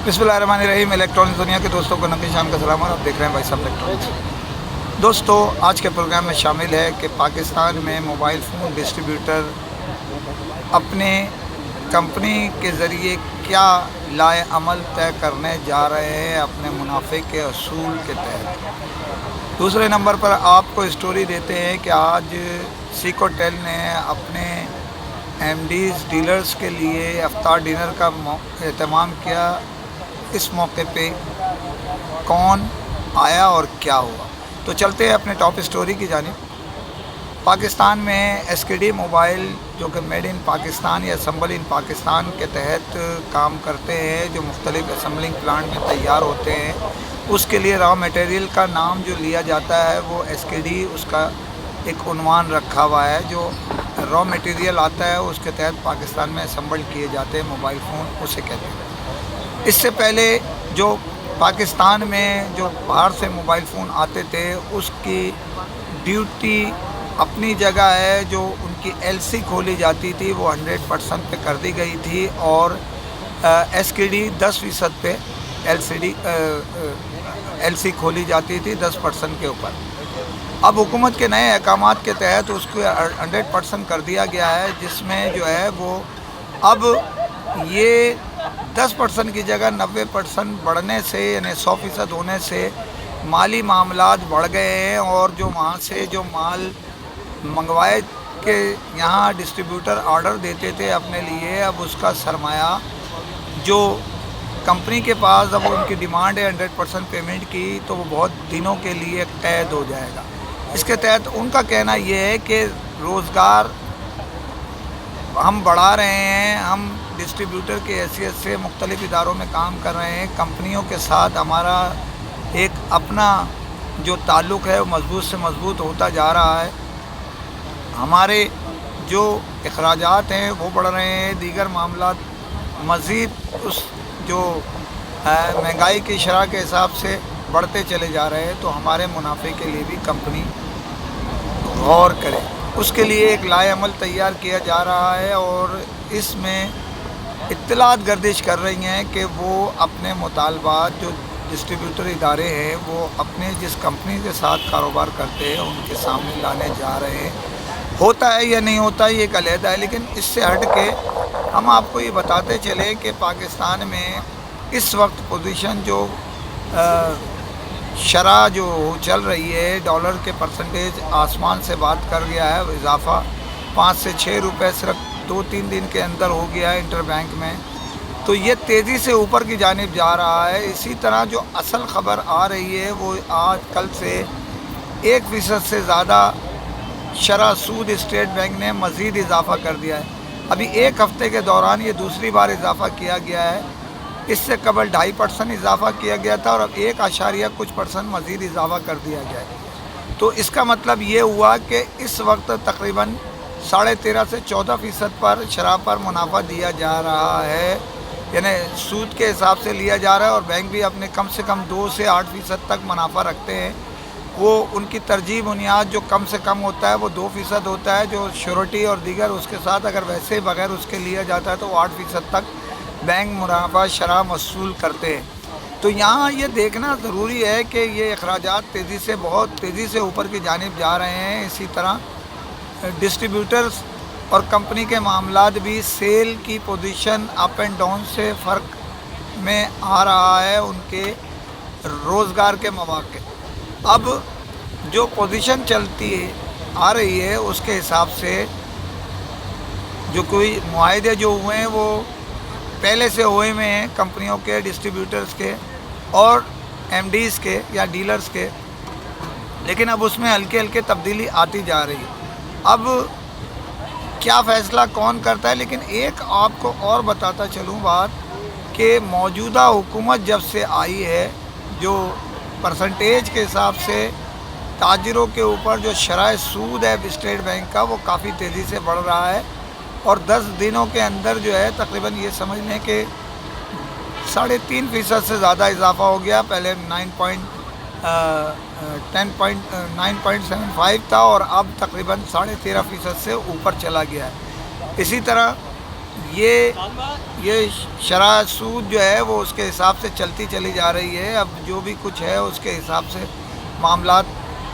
बिस्मिल्लाहिर्रहमानिर्रहीम। इलेक्ट्रॉनिक्स दुनिया के दोस्तों को नबी शान का सलाम और आप देख रहे हैं भाई साहब इलेक्ट्रॉनिक्स। दोस्तों, आज के प्रोग्राम में शामिल है कि पाकिस्तान में मोबाइल फ़ोन डिस्ट्रीब्यूटर अपने कंपनी के ज़रिए क्या लाए अमल तय करने जा रहे हैं अपने मुनाफे के असूल के तहत। दूसरे नंबर पर आपको स्टोरी देते हैं कि आज सीकोटेल ने अपने एमडीज़ डीलर्स के लिए इफ्तार डिनर का एहतमाम किया। इस मौके पे कौन आया और क्या हुआ, तो चलते हैं अपने टॉप स्टोरी की जानिब। पाकिस्तान में एसकेडी मोबाइल जो कि मेड इन पाकिस्तान या असम्बल इन पाकिस्तान के तहत काम करते हैं, जो मुख्तलिफ असम्बलिंग प्लांट में तैयार होते हैं, उसके लिए रॉ मटेरियल का नाम जो लिया जाता है वो एसकेडी, उसका एक उन्वान रखा हुआ है। जो रॉ मटेरियल आता है उसके तहत पाकिस्तान में असम्बल किए जाते हैं मोबाइल फ़ोन, उसे कहते हैं। इससे पहले जो पाकिस्तान में जो बाहर से मोबाइल फ़ोन आते थे उसकी ड्यूटी अपनी जगह है। जो उनकी एलसी खोली जाती थी वो 100% पे कर दी गई थी और एसकेडी 10% पे एलसी खोली जाती थी 10% के ऊपर। अब हुकूमत के नए अहकामात के तहत उसको 100% कर दिया गया है, जिसमें जो है वो अब ये 10% की जगह 90% बढ़ने से, यानी 100% होने से माली मामलात बढ़ गए हैं। और जो वहाँ से जो माल मंगवाए के यहाँ डिस्ट्रीब्यूटर ऑर्डर देते थे अपने लिए, अब उसका सरमाया जो कंपनी के पास, अब उनकी डिमांड है 100% पेमेंट की, तो वो बहुत दिनों के लिए कैद हो जाएगा। इसके तहत उनका कहना ये है कि रोज़गार हम बढ़ा रहे हैं, हम डिस्ट्रीब्यूटर की हैसियत से मुख्तलिफ़ इदारों में काम कर रहे हैं। कंपनियों के साथ हमारा एक अपना जो ताल्लुक़ है वो मज़बूत से मज़बूत होता जा रहा है। हमारे जो अखराजात हैं वो बढ़ रहे हैं, दीगर मामलात मज़ीद उस जो महंगाई की शरह के हिसाब से बढ़ते चले जा रहे हैं। तो हमारे मुनाफे के लिए भी कंपनी गौर करे, उसके लिए एक लाए अमल तैयार किया जा रहा है और इसमें इत्तलात गर्दिश कर रही हैं कि वो अपने मुतालबात जो डिस्ट्रीब्यूटर इदारे हैं वो अपने जिस कंपनी के साथ कारोबार करते हैं उनके सामने लाने जा रहे हैं। होता है या नहीं होता ये एक अलहदा है, लेकिन इससे हट के हम आपको ये बताते चले कि पाकिस्तान में इस वक्त पोजीशन जो शरह जो चल रही है, डॉलर के परसेंटेज आसमान से बात कर गया है। इजाफ़ा 5 से 6 रुपये सिर्फ 2-3 दिन के अंदर हो गया है इंटर बैंक में, तो ये तेज़ी से ऊपर की जानिब जा रहा है। इसी तरह जो असल ख़बर आ रही है वो आज कल से 1% से ज़्यादा शरह सूद स्टेट बैंक ने मज़ीद इजाफ़ा कर दिया है। अभी एक हफ़्ते के दौरान ये दूसरी बार इजाफ़ा किया गया है। इससे कबल 2.5% इजाफ़ा किया गया था और अब 1% मज़ीद इजाफ़ा कर दिया गया है। तो इसका मतलब ये हुआ कि इस वक्त तकरीबन 13.5 से 14% पर शराब पर मुनाफा दिया जा रहा है, यानी सूद के हिसाब से लिया जा रहा है। और बैंक भी अपने कम से कम 2 से 8% तक मुनाफा रखते हैं। वो उनकी तरजीह बुनियाद जो कम से कम होता है वो 2% होता है, जो श्योरिटी और दीगर उसके साथ अगर वैसे बगैर उसके लिया जाता है तो 8% तक बैंक मुनाफा शरह वसूल करते हैं। तो यहाँ ये देखना ज़रूरी है कि ये अखराजात बहुत तेज़ी से ऊपर की जानिब जा रहे हैं। इसी तरह डिस्ट्रीब्यूटर्स और कंपनी के मामलात भी सेल की पोजीशन अप एंड डाउन से फ़र्क में आ रहा है उनके रोज़गार के मौक़े। अब जो पोजीशन चलती आ रही है उसके हिसाब से जो कोई मुआहदे जो हुए हैं वो पहले से हुए में हैं कंपनियों के, डिस्ट्रीब्यूटर्स के और एमडीज़ के या डीलर्स के, लेकिन अब उसमें हल्के हल्के तब्दीली आती जा रही है। अब क्या फ़ैसला कौन करता है, लेकिन एक आपको और बताता चलूँ बात कि मौजूदा हुकूमत जब से आई है, जो परसेंटेज के हिसाब से ताजिरों के ऊपर जो शरह सूद है स्टेट बैंक का वो काफ़ी तेज़ी से बढ़ रहा है। और 10 दिनों के अंदर जो है तकरीबन ये समझ लें कि 3.5% से ज़्यादा इजाफ़ा हो गया। पहले 9.75 था और अब तकरीबन 13.5% से ऊपर चला गया है। इसी तरह یہ شرح سود جو ہے وہ اس کے حساب سے چلتی چلی جا رہی ہے. اب جو بھی کچھ ہے اس کے حساب سے معاملات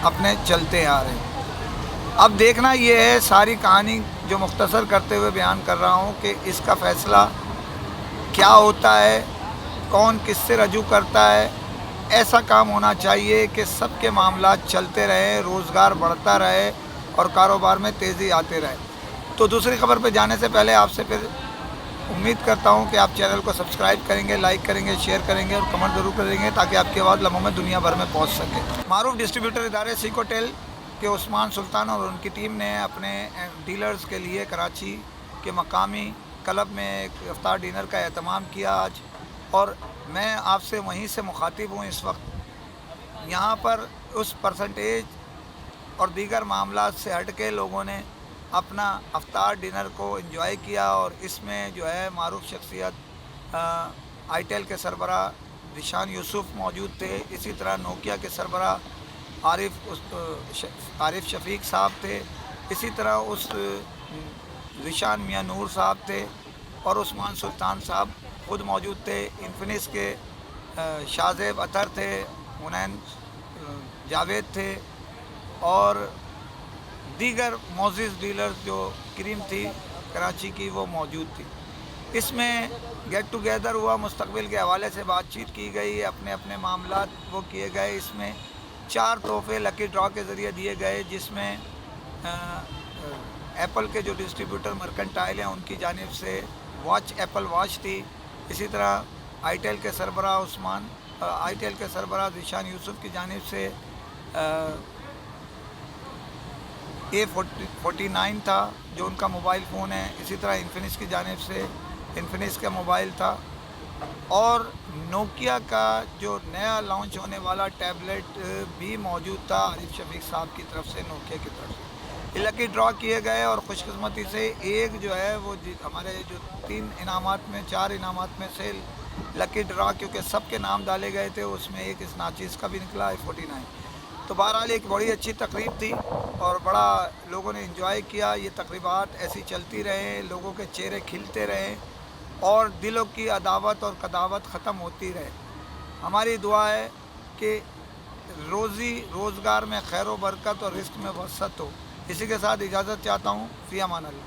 اپنے چلتے آ رہے ہیں. اب دیکھنا یہ ہے, ساری کہانی جو مختصر کرتے ہوئے بیان کر رہا ہوں, کہ اس کا فیصلہ کیا ہوتا ہے, کون کس سے رجوع کرتا ہے. ایسا کام ہونا چاہیے کہ سب کے معاملات چلتے رہیں, روزگار بڑھتا رہے اور کاروبار میں تیزی آتے رہے. تو دوسری خبر پہ جانے سے پہلے آپ سے پھر امید کرتا ہوں کہ آپ چینل کو سبسکرائب کریں گے, لائک کریں گے, شیئر کریں گے اور کمنٹ ضرور کریں گے, تاکہ آپ کی آواز لمحوں میں دنیا بھر میں پہنچ سکے. معروف ڈسٹریبیوٹر ادارے سیکوٹیل کے عثمان سلطان اور ان کی ٹیم نے اپنے ڈیلرز کے لیے کراچی کے مقامی کلب میں ایک افطار ڈنر کا اہتمام کیا آج, اور میں آپ سے وہیں سے مخاطب ہوں اس وقت. یہاں پر اس پرسنٹیج اور دیگر معاملات سے ہٹ کے لوگوں نے اپنا افطار ڈنر کو انجوائے کیا, اور اس میں جو ہے معروف شخصیت آئی ٹیل کے سربراہ ذیشان یوسف موجود تھے. اسی طرح نوکیا کے سربراہ عارف شفیق صاحب تھے. اسی طرح اس ذیشان میاں نور صاحب تھے, اور عثمان سلطان صاحب خود موجود تھے. انفینکس کے شاہ زیب اطہر تھے, حنین جاوید تھے, اور دیگر معزز ڈیلرز جو کریم تھی کراچی کی وہ موجود تھی. اس میں گیٹ ٹوگیدر ہوا, مستقبل کے حوالے سے بات چیت کی گئی, اپنے اپنے معاملات وہ کیے گئے. اس میں 4 تحفے لکی ڈرا کے ذریعے دیے گئے, جس میں ایپل کے جو ڈسٹریبیوٹر مرکنٹائل ہیں ان کی جانب سے ایپل واچ تھی. اسی طرح آئی ٹیل کے سربراہ ذیشان یوسف کی جانب سے A49 تھا جو ان کا موبائل فون ہے. اسی طرح انفینکس کی جانب سے انفینکس کا موبائل تھا, اور نوکیا کا جو نیا لانچ ہونے والا ٹیبلٹ بھی موجود تھا عارف شفیق صاحب کی طرف سے, نوکیا کی طرف سے. یہ لکی ڈرا کیے گئے, اور خوش قسمتی سے ایک جو ہے وہ ہمارے جو 4 انعامات میں سے لکی ڈرا, کیونکہ سب کے نام ڈالے گئے تھے, اس میں ایک اس ناچیز کا بھی نکلا A49. تو بہرحال ایک بڑی اچھی تقریب تھی اور بڑا لوگوں نے انجوائے کیا. یہ تقریبات ایسی چلتی رہیں, لوگوں کے چہرے کھلتے رہیں, اور دلوں کی عداوت اور قداوت ختم ہوتی رہے. ہماری دعا ہے کہ روزگار میں خیر و برکت اور رزق میں وسعت ہو. اسی کے ساتھ اجازت چاہتا ہوں. فی امان اللہ.